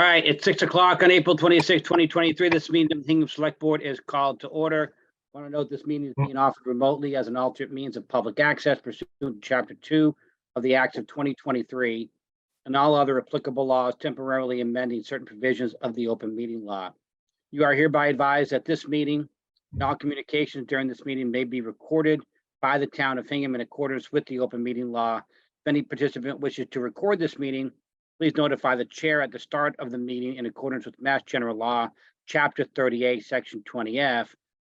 right, it's 6 o'clock on April 26, 2023. This meeting of the Hingham Select Board is called to order. I want to note this meeting is being offered remotely as an alternate means of public access pursuant to Chapter 2 of the Acts of 2023 and all other applicable laws temporarily amending certain provisions of the open meeting law. You are hereby advised that this meeting and all communications during this meeting may be recorded by the town of Hingham in accordance with the open meeting law. If any participant wishes to record this meeting, please notify the chair at the start of the meeting in accordance with Mass General Law, Chapter 38, Section 20F,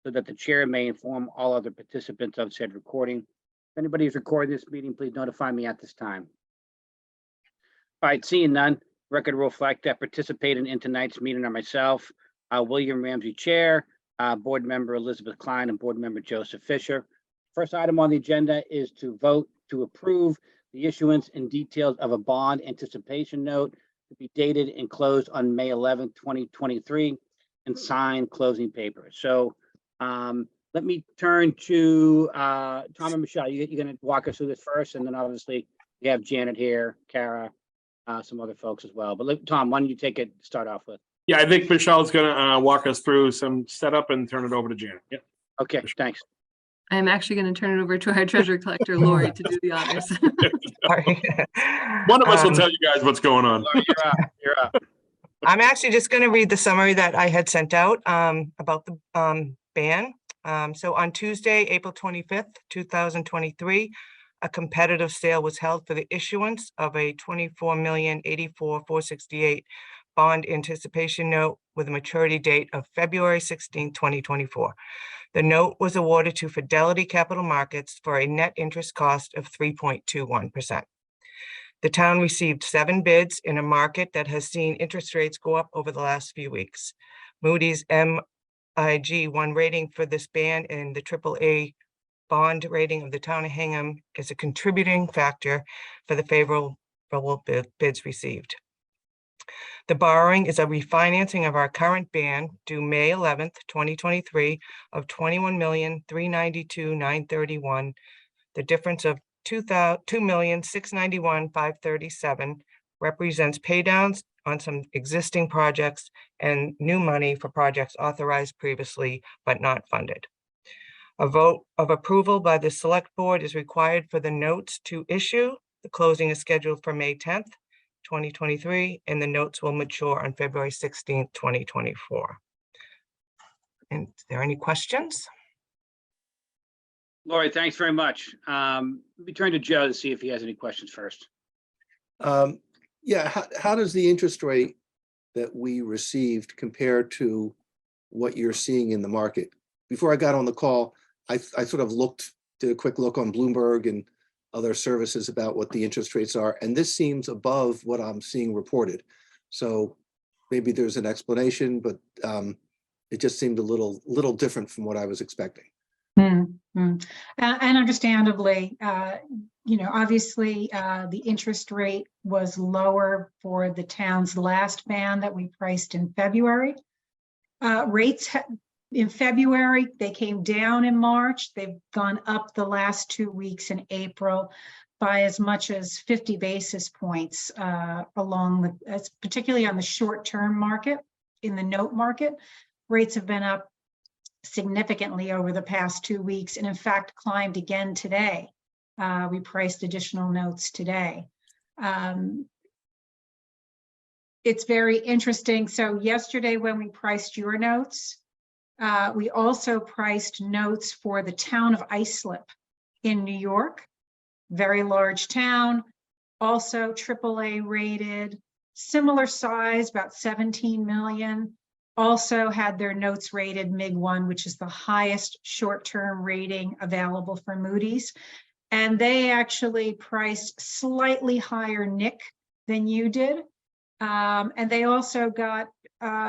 so that the chair may inform all other participants of said recording. If anybody is recording this meeting, please notify me at this time. All right, seeing none, record will reflect that participating in tonight's meeting are myself, William Ramsey, Chair, Board Member Elizabeth Klein, and Board Member Joseph Fisher. First item on the agenda is to vote to approve the issuance and details of a bond anticipation note to be dated and closed on May 11, 2023, and signed closing papers. So let me turn to Tom and Michelle. You're going to walk us through this first, and then obviously we have Janet here, Kara, some other folks as well. But Tom, why don't you take it to start off with? Yeah, I think Michelle's going to walk us through some setup and turn it over to Janet. Yeah. Okay, thanks. I'm actually going to turn it over to our treasurer collector, Lori, to do the honors. Sorry. One of us will tell you guys what's going on. Lori, you're up. You're up. I'm actually just going to read the summary that I had sent out about the ban. So on Tuesday, April 25th, 2023, a competitive sale was held for the issuance of a $24,084,468 bond anticipation note with a maturity date of February 16, 2024. The note was awarded to Fidelity Capital Markets for a net interest cost of 3.21%. The town received 7 bids in a market that has seen interest rates go up over the last few weeks. Moody's MIG1 rating for this band and the AAA bond rating of the town of Hingham is a contributing factor for the favorable bids received. The borrowing is a refinancing of our current ban due May 11th, 2023 of $21,392,931. The difference of $2,691,537 represents paydowns on some existing projects and new money for projects authorized previously but not funded. A vote of approval by the select board is required for the notes to issue. The closing is scheduled for May 10th. 2023, and the notes will mature on February 16th, 2024. And are there any questions? Lori, thanks very much. Let me turn to Joe to see if he has any questions first. Yeah, how does the interest rate that we received compare to what you're seeing in the market? Before I got on the call, I sort of did a quick look on Bloomberg and other services about what the interest rates are, and this seems above what I'm seeing reported. So maybe there's an explanation, but it just seemed a little different from what I was expecting. And understandably, obviously the interest rate was lower for the town's last ban that we priced in February. Rates in February, they came down in March. They've gone up the last 2 weeks in April by as much as 50 basis points particularly on the short-term market. In the note market, rates have been up significantly over the past 2 weeks, and in fact climbed again today. We priced additional notes today. It's very interesting. So yesterday when we priced your notes, we also priced notes for the town of Islip in New York, very large town, also AAA rated, similar size, about 17 million, also had their notes rated MIG1, which is the highest short-term rating available for Moody's. And they actually priced slightly higher NIC than you did. And they also got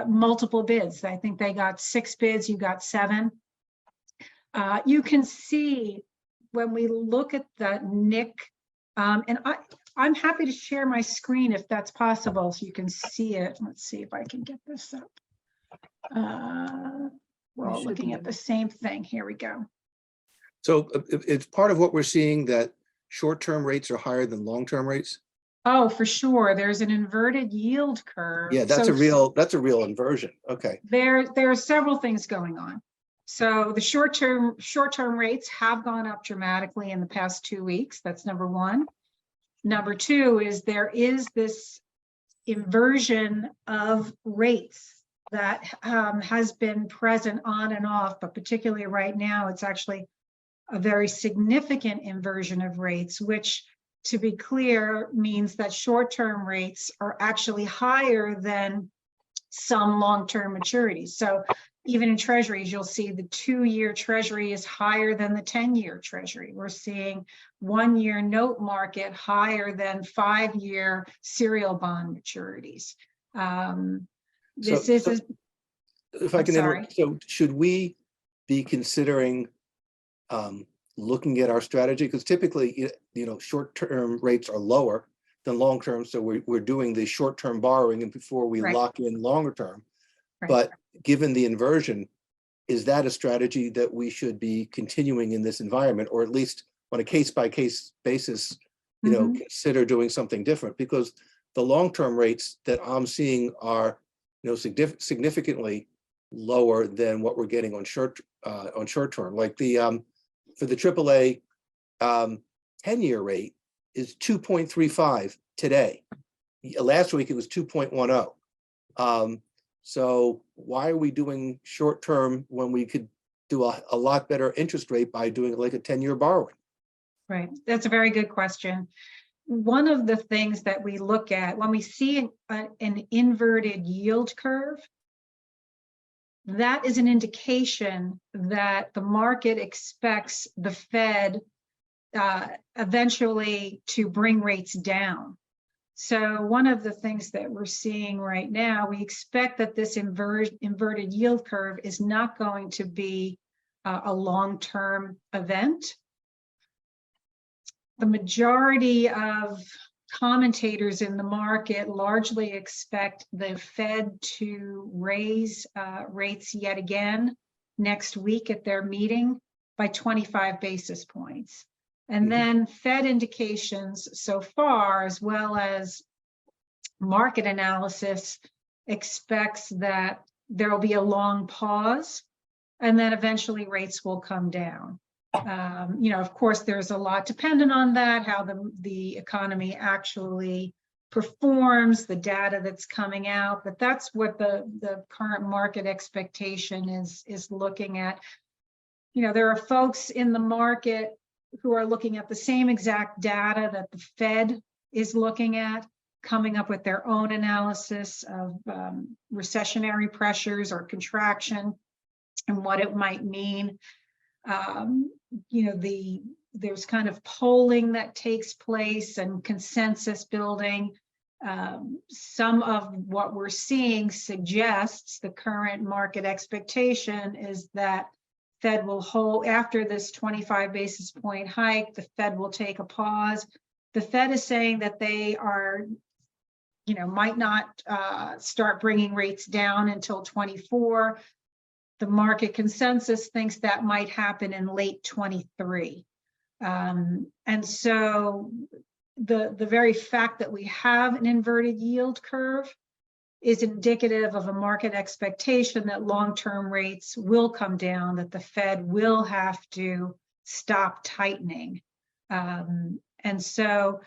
multiple bids. I think they got 6 bids, you got 7. You can see when we look at the NIC, and I'm happy to share my screen if that's possible so you can see it. Let's see if I can get this up. We're all looking at the same thing. Here we go. So it's part of what we're seeing that short-term rates are higher than long-term rates? Oh, for sure. There's an inverted yield curve. Yeah, that's So a real inversion. Okay. there are several things going on. So the short-term rates have gone up dramatically in the past 2 weeks. That's number one. Number two is there is this inversion of rates that has been present on and off, but particularly right now, it's actually a very significant inversion of rates, which, to be clear, means that short-term rates are actually higher than some long-term maturities. So even in treasuries, you'll see the 2-year treasury is higher than the 10-year treasury. We're seeing 1-year note market higher than 5-year serial bond maturities. This is, If I I'm can sorry. interrupt, so should we be considering looking at our strategy? Because typically, short-term rates are lower than long-term, so we're doing the short-term borrowing and before we Right. lock in longer term. Right. But given the inversion, is that a strategy that we should be continuing in this environment, or at least on a case-by-case basis, Mhm. consider doing something different? Because the long-term rates that I'm seeing are, significantly lower than what we're getting on short term. Like for the AAA 10-year rate is 2.35 today. Last week it was 2.10. So why are we doing short term when we could do a lot better interest rate by doing like a 10-year borrowing? Right. That's a very good question. One of the things that we look at when we see an inverted yield curve, that is an indication that the market expects the Fed eventually to bring rates down. So one of the things that we're seeing right now, we expect that this inverted yield curve is not going to be a long-term event. The majority of commentators in the market largely expect the Fed to raise rates yet again next week at their meeting by 25 basis points. And then Fed indications so far, as well as market analysis, expects that there will be a long pause and then eventually rates will come down. Of course, there's a lot dependent on that, how the economy actually performs, the data that's coming out, but that's what the current market expectation is looking at. There are folks in the market who are looking at the same exact data that the Fed is looking at, coming up with their own analysis of recessionary pressures or contraction and what it might mean. There's kind of polling that takes place and consensus building. Some of what we're seeing suggests the current market expectation is that Fed will hold after this 25 basis point hike. The Fed will take a pause. The Fed is saying that they are, might not start bringing rates down until 24. The market consensus thinks that might happen in late 23. And so the very fact that we have an inverted yield curve is indicative of a market expectation that long-term rates will come down, that the Fed will have to stop tightening. And so,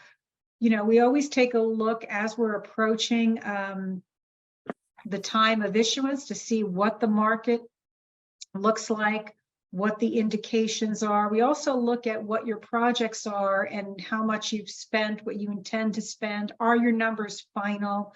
we always take a look as we're approaching the time of issuance to see what the market looks like, what the indications are. We also look at what your projects are and how much you've spent, what you intend to spend. Are your numbers final?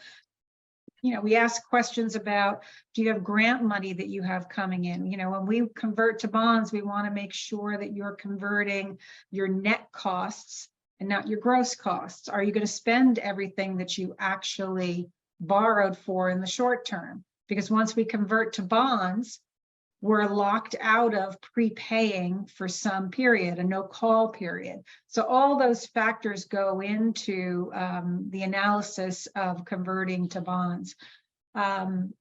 We ask questions about, do you have grant money that you have coming in? When we convert to bonds, we want to make sure that you're converting your net costs and not your gross costs. Are you going to spend everything that you actually borrowed for in the short term? Because once we convert to bonds, we're locked out of prepaying for some period, a no-call period. So all those factors go into the analysis of converting to bonds. When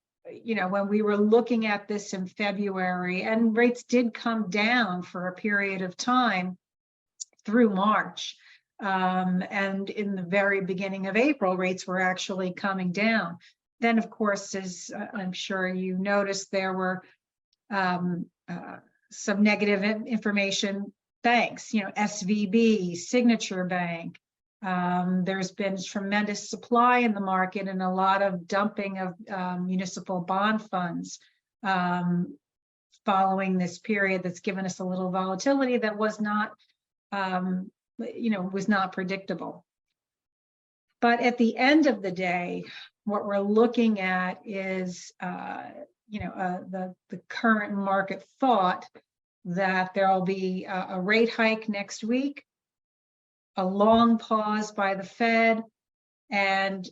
we were looking at this in February, and rates did come down for a period of time through March, And in the very beginning of April, rates were actually coming down. Then, of course, as I'm sure you noticed, there were some negative information. Banks, SVB, Signature Bank. There's been tremendous supply in the market and a lot of dumping of municipal bond funds following this period that's given us a little volatility that was not, was not predictable. But at the end of the day, what we're looking at is, the current market thought that there'll be a rate hike next week, a long pause by the Fed, and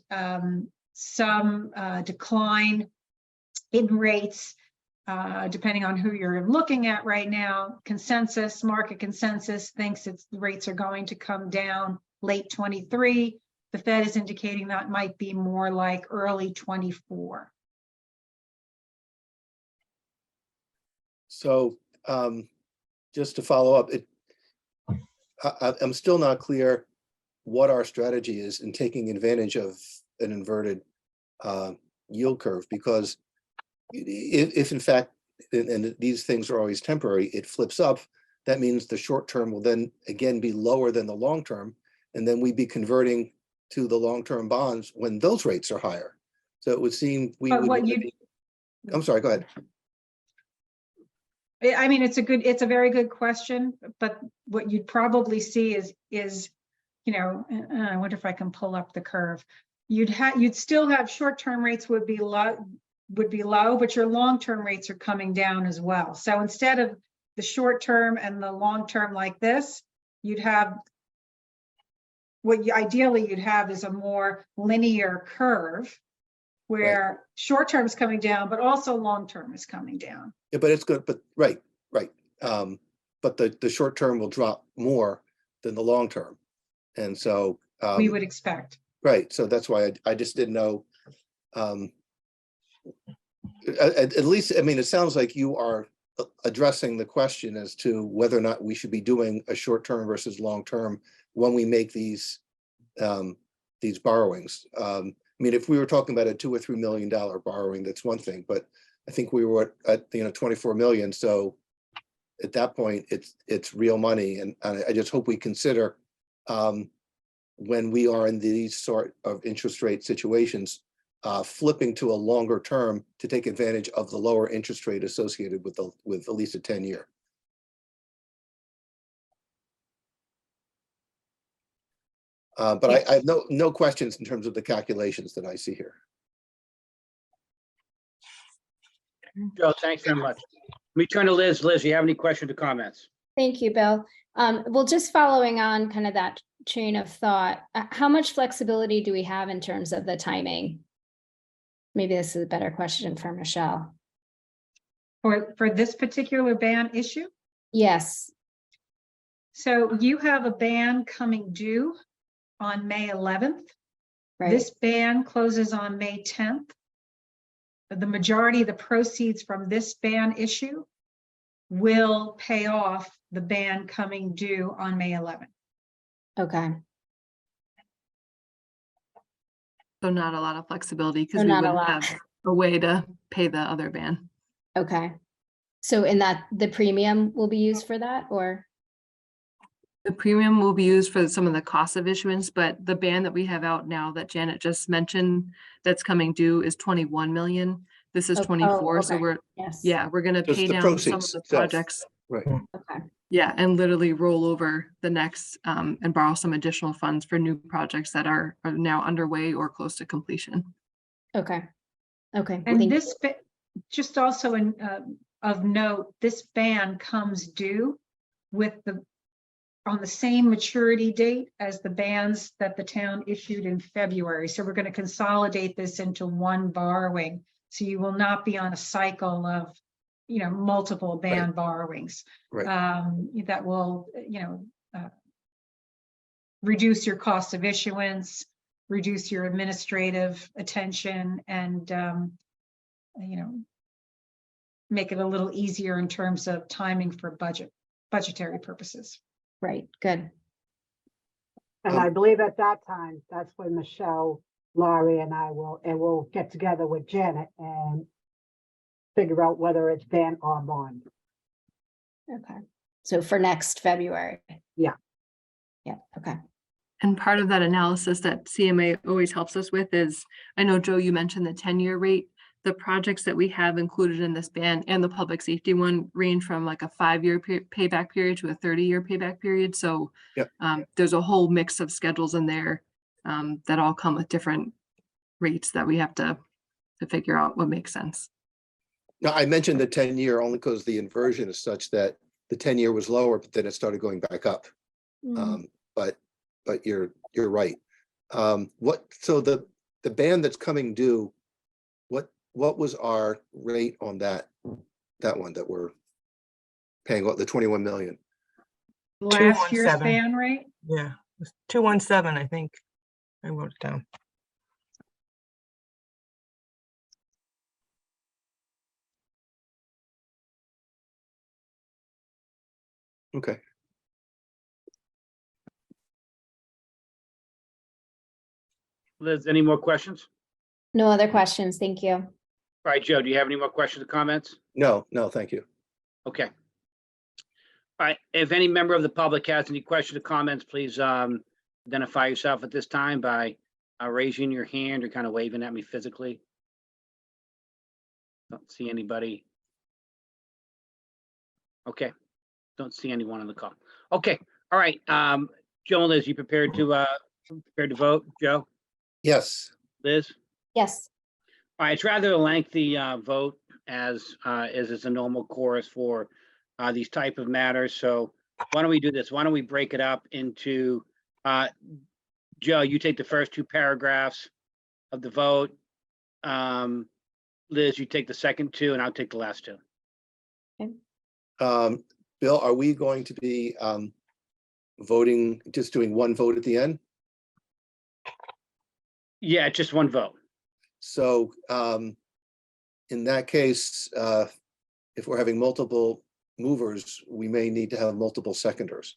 some decline in rates, depending on who you're looking at right now. Market consensus thinks the rates are going to come down late 23. The Fed is indicating that might be more like early 24. So just to follow up, I'm still not clear what our strategy is in taking advantage of an inverted yield curve, because if in fact, and these things are always temporary, it flips up, that means the short term will then again be lower than the long term, and then we'd be converting to the long-term bonds when those rates are higher. So it would seem we But would. what you, I'm sorry, go ahead. I mean, it's a very good question, but what you'd probably see is, I wonder if I can pull up the curve. You'd still have short-term rates would be low, but your long-term rates are coming down as well. So instead of the short-term and the long-term like this, you'd have ideally you'd have is a more linear curve where short-term is coming down, but also long-term is coming down. Yeah, but it's good, but right. But the short term will drop more than the long term. And so We would expect. right. So that's why I just didn't know. At least, I mean, it sounds like you are addressing the question as to whether or not we should be doing a short term versus long term when we make these borrowings. I mean, if we were talking about a $2 or $3 million borrowing, that's one thing, but I think we were at 24 million. So at that point, it's real money, and I just hope we consider when we are in these sort of interest rate situations, flipping to a longer term to take advantage of the lower interest rate associated with at least a 10-year. But I have no questions in terms of the calculations that I see here. Joe, thanks very much. Let me turn to Liz. Liz, you have any questions or comments? Thank you, Bill. Well, just following on kind of that chain of thought, how much flexibility do we have in terms of the timing? Maybe this is a better question for Michelle. For this particular ban issue? Yes. So you have a ban coming due on May 11th. Right. This ban closes on May 10th. The majority of the proceeds from this ban issue will pay off the ban coming due on May 11th. Okay. So not a lot of flexibility because So we not a wouldn't lot. have a way to pay the other ban. Okay. So in that, the premium will be used for that, or? The premium will be used for some of the cost of issuance, but the ban that we have out now that Janet just mentioned that's coming due is 21 million. This is Oh, 24. So okay. Yes. we're going to Just pay the down some of proceeds the itself. projects. Right. Okay. Yeah, and literally roll over the next and borrow some additional funds for new projects that are now underway or close to completion. Okay. Okay. And Thank this, just also of note, this ban comes due on the same maturity date as the bans that the town issued in February. So we're going to consolidate this into one borrowing. So you will not be on a cycle of, multiple ban borrowings. Right. That will, reduce your cost of issuance, reduce your administrative attention, and, make it a little easier in terms of timing for budgetary purposes. Right. Good. And I believe at that time, that's when Michelle, Laurie and I will get together with Janet and figure out whether it's ban or bond. Okay, so for next February? Yeah. Yeah, okay. And part of that analysis that CMA always helps us with is, I know, Joe, you mentioned the 10-year rate. The projects that we have included in this ban and the public safety one range from like a 5-year payback period to a 30-year payback period. So Yep. There's a whole mix of schedules in there that all come with different rates that we have to figure out what makes sense. Now, I mentioned the 10-year only because the inversion is such that the 10-year was lower, but then it started going back up. But you're right. So the ban that's coming due, what was our rate on that one that we're paying, what, the 21 million? Last year's 217. ban rate? Yeah, it was 217, I think. I wrote it down. Okay. Liz, any more questions? No other questions, thank you. All right, Joe, do you have any more questions or comments? No, thank you. Okay. All right, if any member of the public has any questions or comments, please identify yourself at this time by raising your hand or kind of waving at me physically. Don't see anybody. Okay, don't see anyone on the call. Okay, all right. Joe and Liz, you prepared to vote? Joe? Yes. Liz? Yes, All right, it's rather a lengthy vote as is a normal course for these type of matters. So why don't we do this? Why don't we break it up into Joe, you take the first 2 paragraphs of the vote. Liz, you take the second 2, and I'll take the last 2. Bill, are we going to be voting, just doing one vote at the end? Yeah, just one vote. So in that case, if we're having multiple movers, we may need to have multiple seconders.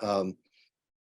All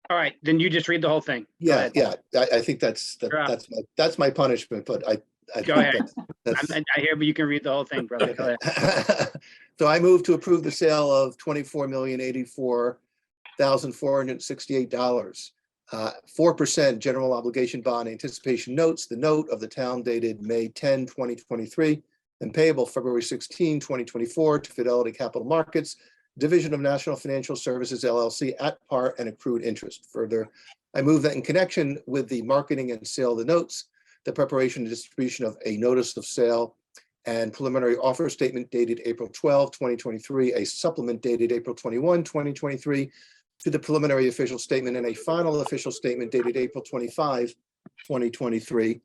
right, then you just read the whole thing. Go Yeah, ahead. I think that's my punishment, but I Go think ahead. that's I hear, but you can read the whole thing, brother. Go ahead. So I move to approve the sale of $24,084,468. 4% general obligation bond anticipation notes, the note of the town dated May 10, 2023, and payable February 16, 2024 to Fidelity Capital Markets, Division of National Financial Services, LLC, at par and accrued interest. Further, I move that in connection with the marketing and sale of the notes, the preparation and distribution of a notice of sale and preliminary offer statement dated April 12, 2023, a supplement dated April 21, 2023, to the preliminary official statement and a final official statement dated April 25, 2023,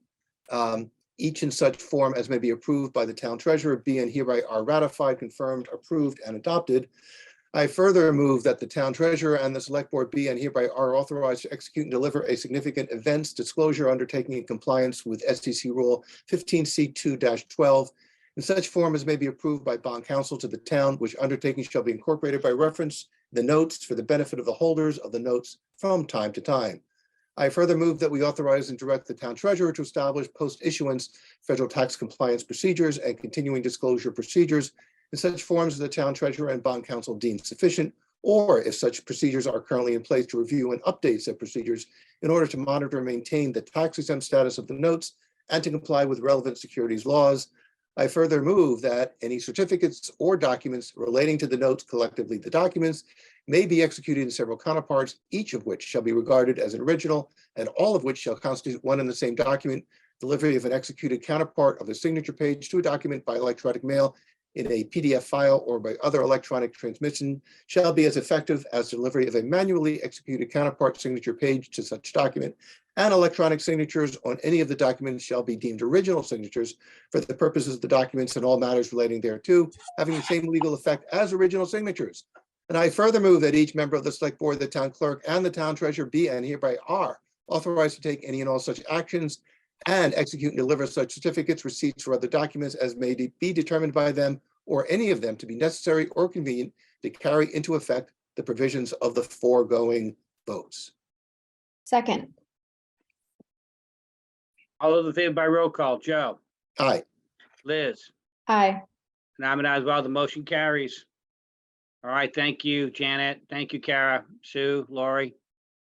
each in such form as may be approved by the town treasurer, be and hereby are ratified, confirmed, approved, and adopted. I further move that the town treasurer and the select board be and hereby are authorized to execute and deliver a significant events disclosure undertaking in compliance with SEC Rule 15C2-12 in such form as may be approved by bond counsel to the town, which undertaking shall be incorporated by reference in the notes for the benefit of the holders of the notes from time to time. I further move that we authorize and direct the town treasurer to establish post-issuance federal tax compliance procedures and continuing disclosure procedures in such forms as the town treasurer and bond counsel deem sufficient, or if such procedures are currently in place, to review and update said procedures in order to monitor and maintain the tax exempt status of the notes and to comply with relevant securities laws. I further move that any certificates or documents relating to the notes, collectively the documents, may be executed in several counterparts, each of which shall be regarded as an original, and all of which shall constitute one and the same document. Delivery of an executed counterpart of the signature page to a document by electronic mail in a PDF file or by other electronic transmission shall be as effective as delivery of a manually executed counterpart signature page to such document, and electronic signatures on any of the documents shall be deemed original signatures for the purposes of the documents and all matters relating thereto, having the same legal effect as original signatures. And I further move that each member of the select board, the town clerk, and the town treasurer be and hereby are authorized to take any and all such actions and execute and deliver such certificates, receipts, or other documents as may be determined by them or any of them to be necessary or convenient to carry into effect the provisions of the foregoing votes. Second, All those in favor by roll call, Joe, Aye. Liz, aye. and I'm an aye as well. The motion carries. All right, thank you, Janet. Thank you, Kara, Sue, Lori.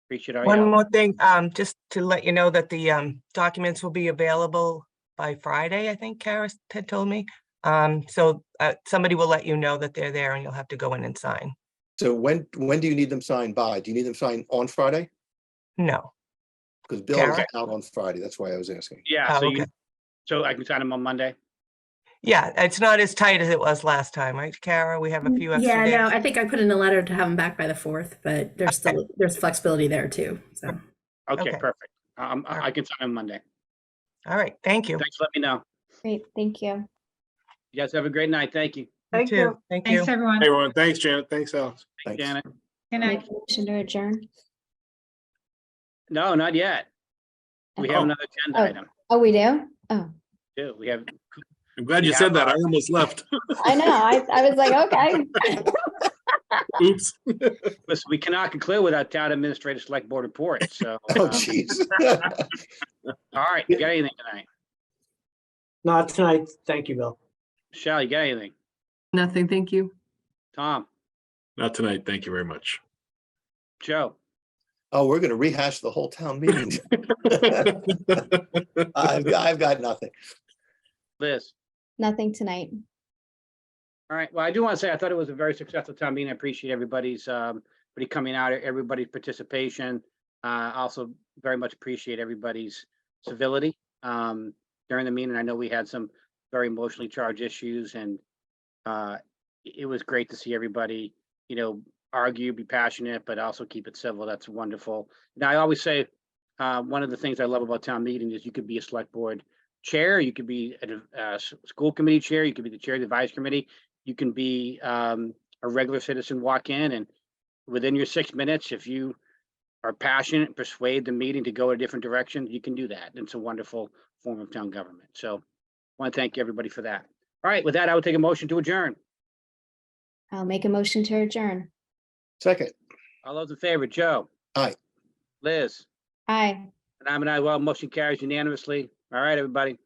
Appreciate all your One help. more thing, just to let you know that the documents will be available by Friday, I think Kara had told me. So somebody will let you know that they're there and you'll have to go in and sign. So when do you need them signed by? Do you need them signed on Friday? No. Because Bill is Kara? out on Friday. That's why I was asking. Yeah, Oh, so you, okay. so I can sign them on Monday? Yeah, it's not as tight as it was last time, right, Kara? We have a few extra Yeah, days. no, I think I put in a letter to have them back by the 4th, but there's flexibility there too, so. Okay, Okay. perfect. I can sign them Monday. All right, thank you. Thanks, for letting me know. Great, thank you. You guys have a great night. Thank you. You Thank too. you. Thank you. Thanks, everyone. Hey, everyone. Thanks, Janet. Thanks, Alex. Thanks. Janet. Good Make night. a motion to adjourn. No, not yet. We have Oh. another agenda Oh. item. Oh, we do? Oh, Too. We have, I'm glad We you have said that. our- I almost left. I know. I was like, okay. Oops. listen, we cannot conclude without town administrator select board reports. So, Oh, jeez. all right, you got anything tonight? Not tonight. Thank you, Bill. Michelle, you got anything? Nothing, thank you. Tom, Not tonight. Thank you very much. Joe, Oh, we're gonna rehash the whole town meeting. I've got nothing. Liz. Nothing tonight. All right. Well, I do want to say, I thought it was a very successful town meeting. I appreciate everybody's, everybody coming out, everybody's participation. Also very much appreciate everybody's civility, during the meeting. I know we had some very emotionally charged issues and, it was great to see everybody, argue, be passionate, but also keep it civil. That's wonderful. Now, I always say, one of the things I love about town meeting is you could be a select board chair, you could be a school committee chair, you could be the chair of the advisory committee, you can be a regular citizen, walk in, and within your 6 minutes, if you are passionate and persuade the meeting to go a different direction, you can do that. It's a wonderful form of town government. So I want to thank everybody for that. All right, with that, I would take a motion to adjourn. I'll make a motion to adjourn. Second. All those in favor, Joe? Aye. Liz? Aye. And I'm an aye. Well, motion carries unanimously. All right, everybody.